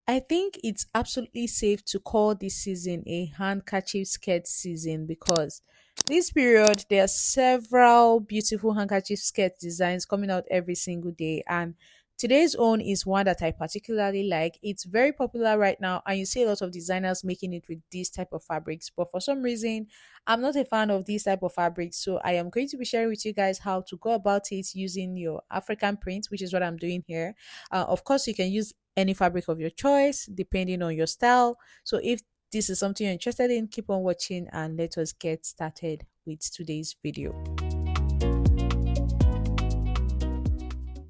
I think it's absolutely safe to call this season a handkerchief skirt season because this period there are several beautiful handkerchief skirt designs coming out every single day, and today's own is one that I particularly like. It's very popular right now and you see a lot of designers making it with these type of fabrics, but for some reason I'm not a fan of these type of fabrics, so I am going to be sharing with you guys how to go about it using your African print, which is what I'm doing here. Of course, you can use any fabric of your choice depending on your style. So if this is something you're interested in, keep on watching and let us get started with today's video.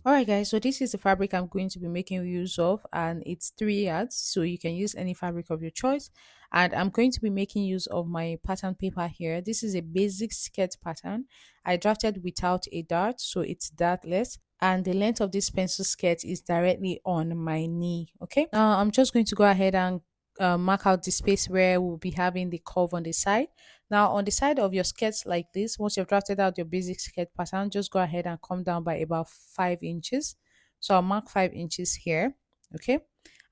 All right, guys, so this is the fabric I'm going to be making use of, and it's 3 yards, so you can use any fabric of your choice. And I'm going to be making use of my pattern paper here. This is a basic skirt pattern. I drafted without a dart, so it's dartless, and the length of this pencil skirt is directly on my knee. Okay, now I'm just going to go ahead and mark out the space where we'll be having the curve on the side. Now on the side of your skirts like this, once you've drafted out your basic skirt pattern, just go ahead and come down by about 5 inches. So I'll mark 5 inches here. Okay,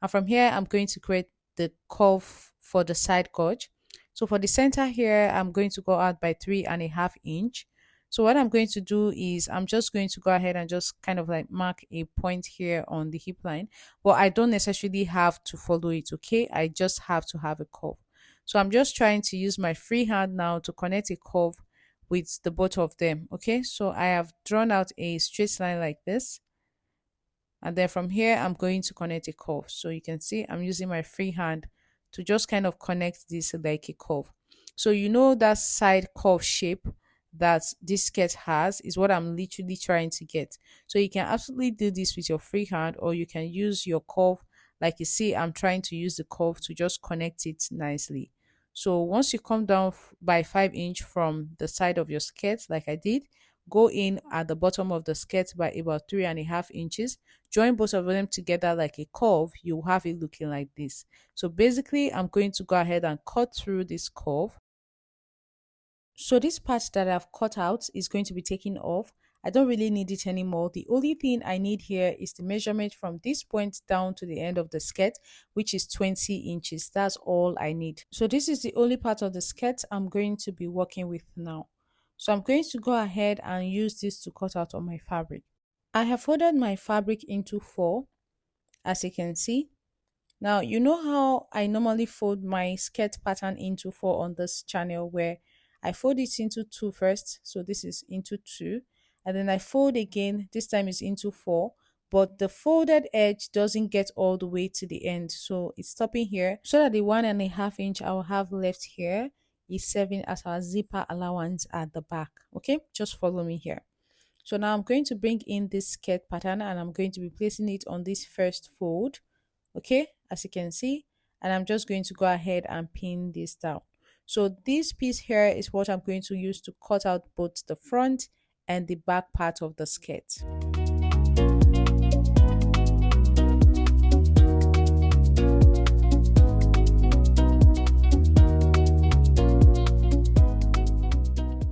and from here I'm going to create the curve for the side gauge. So for the center here, I'm going to go out by 3.5 inch. So what I'm going to do is I'm just going to go ahead and just kind of like mark a point here on the hip line, but I don't necessarily have to follow it. Okay, I just have to have a curve. So I'm just trying to use my free hand now to connect a curve with the both of them. Okay, so I have drawn out a straight line like this, and then from here I'm going to connect a curve. So you can see I'm using my free hand to just kind of connect this like a curve. So you know that side curve shape that this skirt has is what I'm literally trying to get. So you can absolutely do this with your free hand, or you can use your curve. Like you see, I'm trying to use the curve to just connect it nicely. So once you come down by 5 inch from the side of your skirt like I did, go in at the bottom of the skirt by about 3.5 inches, join both of them together like a curve. You have it looking like this. So basically I'm going to go ahead and cut through this curve. So this part that I've cut out is going to be taken off. I don't really need it anymore. The only thing I need here is the measurement from this point down to the end of the skirt, which is 20 inches. That's all I need. So this is the only part of the skirt I'm going to be working with now. So I'm going to go ahead and use this to cut out on my fabric. I have folded my fabric into four, as you can see. Now, you know how I normally fold my skirt pattern into four on this channel, where I fold it into two first. So this is into two, and then I fold again. This time is into four, but the folded edge doesn't get all the way to the end. So it's stopping here, so that the 1.5 inch I will have left here is serving as our zipper allowance at the back. Okay, just follow me here. So now I'm going to bring in this skirt pattern and I'm going to be placing it on this first fold. Okay, as you can see, and I'm just going to go ahead and pin this down. So this piece here is what I'm going to use to cut out both the front and the back part of the skirt.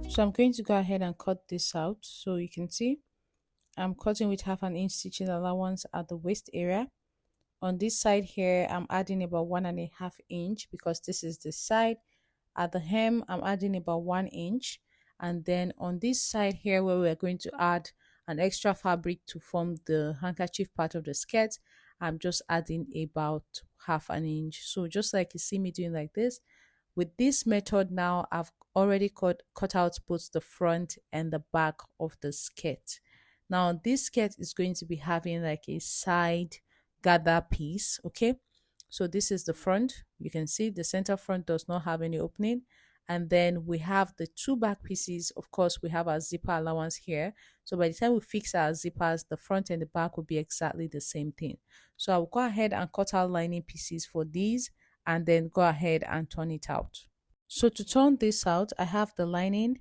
So I'm going to go ahead and cut this out. So you can see I'm cutting with 1/2 inch stitching allowance at the waist area. On this side here, I'm adding about 1.5 inch because this is the side. At the hem, I'm adding about 1 inch. And then on this side here, where we're going to add an extra fabric to form the handkerchief part of the skirt, I'm just adding about 1/2 inch. So just like you see me doing like this, with this method now, I've already cut out both the front and the back of the skirt. Now this skirt is going to be having like a side gather piece. Okay, so this is the front. You can see the center front does not have any opening, and then we have the two back pieces. Of course, we have our zipper allowance here, so by the time we fix our zippers, the front and the back will be exactly the same thing. So I'll go ahead and cut out lining pieces for these and then go ahead and turn it out. So to turn this out, I have the lining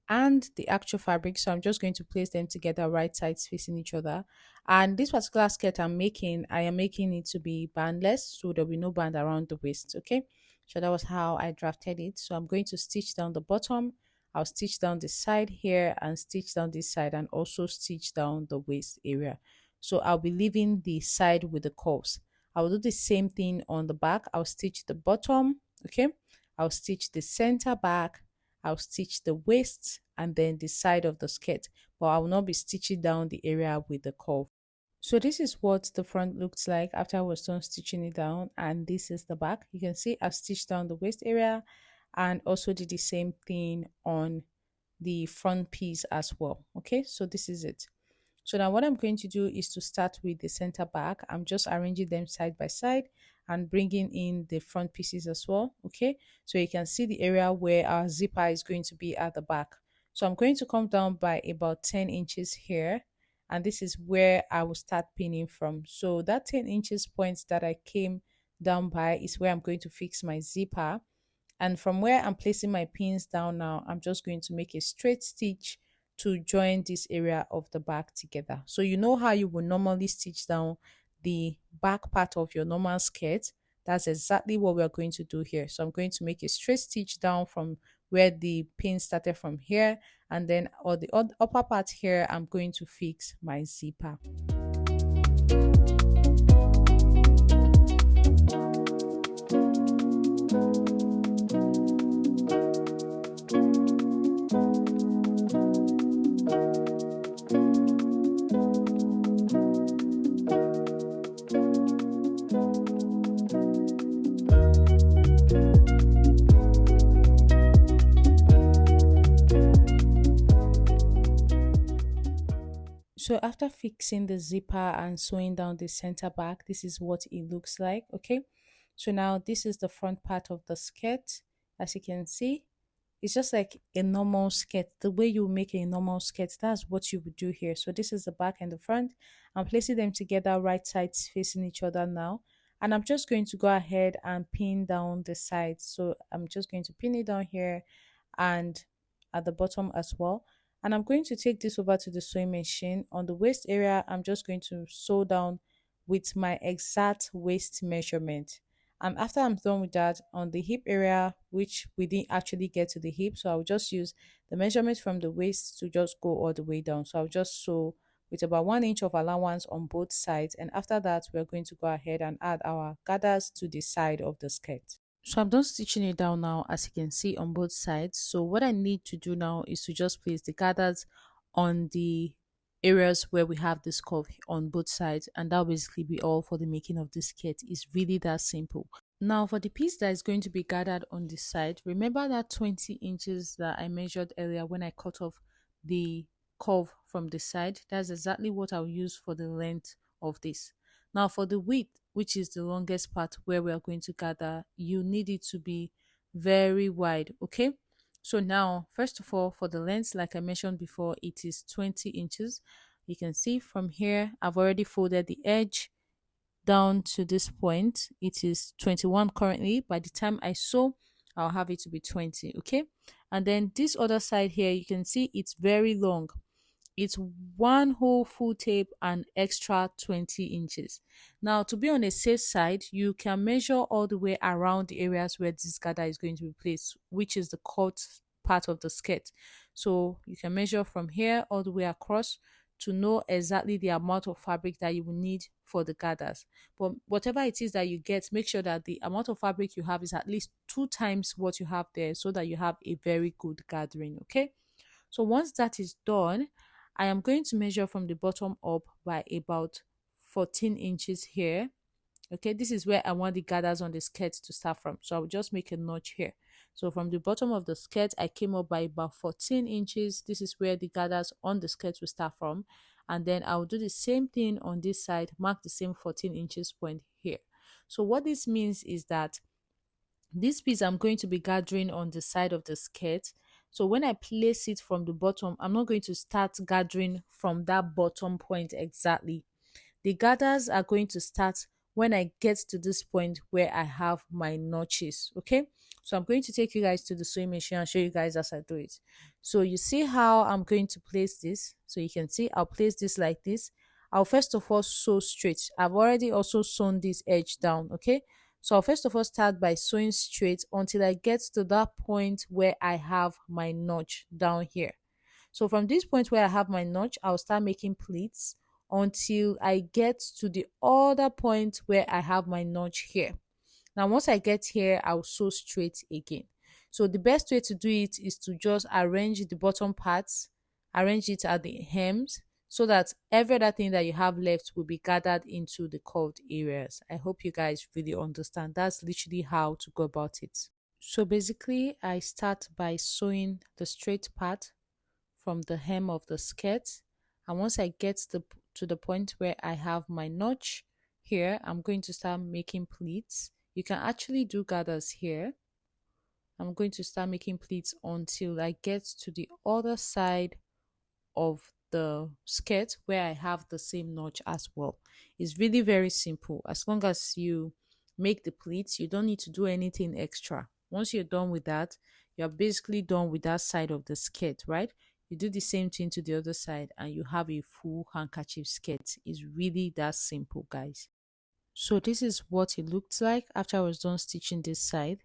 and the actual fabric, so I'm just going to place them together, right sides facing each other. And this particular skirt I am making it to be bandless, so there'll be no band around the waist. Okay, so that was how I drafted it. So I'm going to stitch down the bottom, I'll stitch down the side here and stitch down this side, and also stitch down the waist area. So I'll be leaving the side with the curves. I'll do the same thing on the back. I'll stitch the bottom, okay? I'll stitch the center back, I'll stitch the waist and then the side of the skirt, but I will not be stitching down the area with the curve. So this is what the front looks like after I was done stitching it down, and this is the back. You can see I've stitched down the waist area and also did the same thing on the front piece as well. Okay, so this is it. So now what I'm going to do is to start with the center back. I'm just arranging them side by side and bringing in the front pieces as well. Okay, so you can see the area where our zipper is going to be at the back. So I'm going to come down by about 10 inches here, and this is where I will start pinning from. So that 10 inches point that I came down by is where I'm going to fix my zipper, and from where I'm placing my pins down now, I'm just going to make a straight stitch to join this area of the back together. So you know how you would normally stitch down the back part of your normal skirt. That's exactly what we're going to do here. So I'm going to make a straight stitch down from where the pin started from here, and then on the upper part here, I'm going to fix my zipper. So after fixing the zipper and sewing down the center back, this is what it looks like. Okay, so now this is the front part of the skirt. As you can see, it's just like a normal skirt. The way you make a normal skirt, that's what you would do here. So this is the back and the front. I'm placing them together, right sides facing each other now, and I'm just going to go ahead and pin down the sides. So I'm just going to pin it down here and at the bottom as well. And I'm going to take this over to the sewing machine. On the waist area, I'm just going to sew down with my exact waist measurement. And after I'm done with that, on the hip area, which we didn't actually get to the hip, so I'll just use the measurement from the waist to just go all the way down. So I'll just sew with about 1 inch of allowance on both sides. And after that, we're going to go ahead and add our gathers to the side of the skirt. So I'm done stitching it down now, as you can see, on both sides. So what I need to do now is to just place the gathers on the areas where we have this curve on both sides, and that'll basically be all for the making of this skirt. It's really that simple. Now for the piece that is going to be gathered on this side, remember that 20 inches that I measured earlier when I cut off the curve from the side? That's exactly what I'll use for the length of this. Now for the width, which is the longest part where we are going to gather, you need it to be very wide. Okay, so now first of all, for the length, like I mentioned before, it is 20 inches. You can see from here I've already folded the edge down to this point. It is 21 currently. By the time I sew, I'll have it to be 20. Okay, and then this other side here, you can see it's very long. It's one whole full tape and extra 20 inches. Now, to be on a safe side, you can measure all the way around the areas where this gather is going to be placed, which is the cut part of the skirt. So you can measure from here all the way across to know exactly the amount of fabric that you will need for the gathers. But whatever it is that you get, make sure that the amount of fabric you have is at least 2 times what you have there, so that you have a very good gathering. Okay, so once that is done, I am going to measure from the bottom up by about 14 inches here. Okay, this is where I want the gathers on the skirt to start from. So I'll just make a notch here. So from the bottom of the skirt, I came up by about 14 inches. This is where the gathers on the skirt will start from. And then I'll do the same thing on this side, mark the same 14 inches point here. So what this means is that this piece I'm going to be gathering on the side of the skirt. So when I place it from the bottom, I'm not going to start gathering from that bottom point exactly. The gathers are going to start when I get to this point where I have my notches. Okay, so I'm going to take you guys to the sewing machine and show you guys as I do it. So you see how I'm going to place this. So you can see I'll place this like this. I'll first of all sew straight. I've already also sewn this edge down. Okay, so I'll first of all start by sewing straight until I get to that point where I have my notch down here. So from this point where I have my notch, I'll start making pleats until I get to the other point where I have my notch here. Now, once I get here, I'll sew straight again. So the best way to do it is to just arrange the bottom parts, arrange it at the hems, so that every other thing that you have left will be gathered into the curved areas. I hope you guys really understand. That's literally how to go about it. So basically, I start by sewing the straight part from the hem of the skirt, and once I get to the point where I have my notch here, I'm going to start making pleats. You can actually do gathers here. I'm going to start making pleats until I get to the other side of the skirt where I have the same notch as well. It's really very simple. As long as you make the pleats, you don't need to do anything extra. Once you're done with that, you're basically done with that side of the skirt, right? You do the same thing to the other side and you have a full handkerchief skirt. It's really that simple, guys. So this is what it looked like after I was done stitching this side.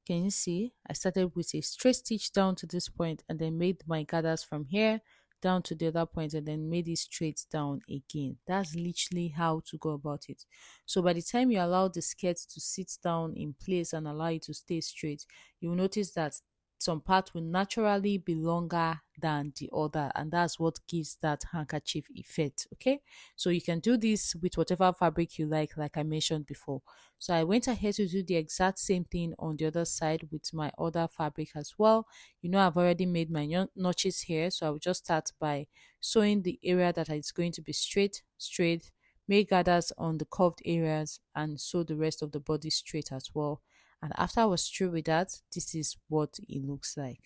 Can you see? I started with a straight stitch down to this point and then made my gathers from here down to the other point and then made it straight down again. That's literally how to go about it. So by the time you allow the skirt to sit down in place and allow it to stay straight, you'll notice that some part will naturally be longer than the other, and that's what gives that handkerchief effect. Okay, so you can do this with whatever fabric you like I mentioned before. So I went ahead to do the exact same thing on the other side with my other fabric as well. You know, I've already made my notches here, so I will just start by sewing the area that is going to be straight, make gathers on the curved areas, and sew the rest of the body straight as well. And after I was through with that, this is what it looks like.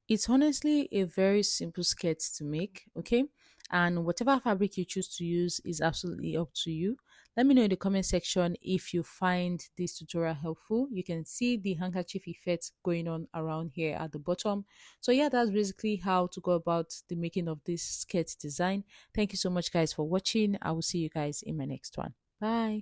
It's honestly a very simple skirt to make, okay? And whatever fabric you choose to use is absolutely up to you. Let me know in the comment section if you find this tutorial helpful. You can see the handkerchief effect going on around here at the bottom. So yeah, that's basically how to go about the making of this skirt design. Thank you so much guys for watching. I will see you guys in my next one. Bye.